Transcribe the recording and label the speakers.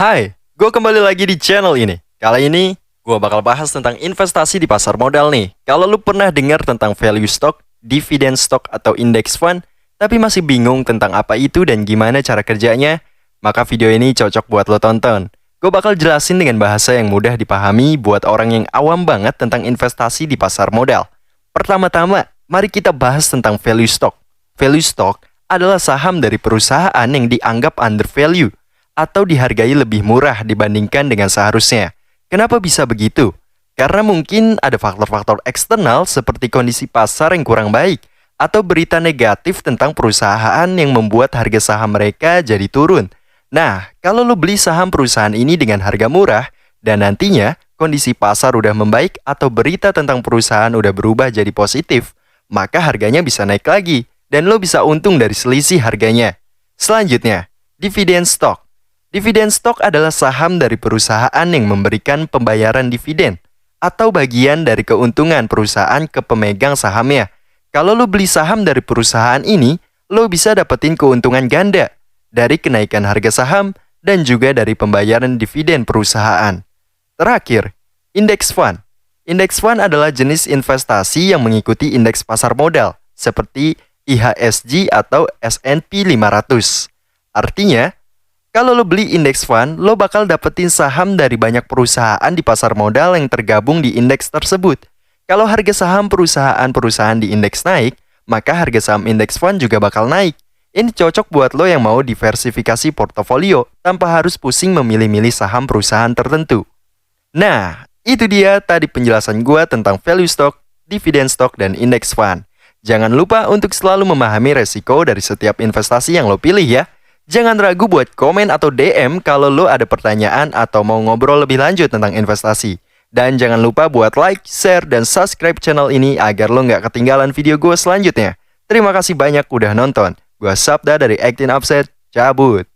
Speaker 1: Hai, gue kembali lagi di channel ini. Kali ini, gue bakal bahas tentang investasi di pasar modal nih. Kalau lu pernah dengar tentang value stock, dividend stock, atau index fund, tapi masih bingung tentang apa itu dan gimana cara kerjanya, maka video ini cocok buat lo tonton. Gue bakal jelasin dengan bahasa yang mudah dipahami buat orang yang awam banget tentang investasi di pasar modal. Pertama-tama, mari kita bahas tentang value stock. Value stock adalah saham dari perusahaan yang dianggap undervalue atau dihargai lebih murah dibandingkan dengan seharusnya. Kenapa bisa begitu? Karena mungkin ada faktor-faktor eksternal seperti kondisi pasar yang kurang baik atau berita negatif tentang perusahaan yang membuat harga saham mereka jadi turun. Nah, kalau lo beli saham perusahaan ini dengan harga murah dan nantinya kondisi pasar udah membaik atau berita tentang perusahaan udah berubah jadi positif, maka harganya bisa naik lagi dan lo bisa untung dari selisih harganya. Selanjutnya, dividen stock. Dividen stock adalah saham dari perusahaan yang memberikan pembayaran dividen atau bagian dari keuntungan perusahaan ke pemegang sahamnya. Kalau lo beli saham dari perusahaan ini, lo bisa dapetin keuntungan ganda dari kenaikan harga saham dan juga dari pembayaran dividen perusahaan. Terakhir, index fund. Index fund adalah jenis investasi yang mengikuti indeks pasar modal seperti IHSG atau S&P 500. Artinya, kalau lo beli index fund, lo bakal dapetin saham dari banyak perusahaan di pasar modal yang tergabung di indeks tersebut. Kalau harga saham perusahaan-perusahaan di indeks naik, maka harga saham index fund juga bakal naik. Ini cocok buat lo yang mau diversifikasi portofolio tanpa harus pusing memilih-milih saham perusahaan tertentu. Nah, itu dia tadi penjelasan gue tentang value stock, dividend stock, dan index fund. Jangan lupa untuk selalu memahami resiko dari setiap investasi yang lo pilih ya. Jangan ragu buat komen atau DM kalau lo ada pertanyaan atau mau ngobrol lebih lanjut tentang investasi. Dan jangan lupa buat like, share, dan subscribe channel ini agar lo nggak ketinggalan video gue selanjutnya. Terima kasih banyak udah nonton. Gue Sabda dari Actin Offset, cabut.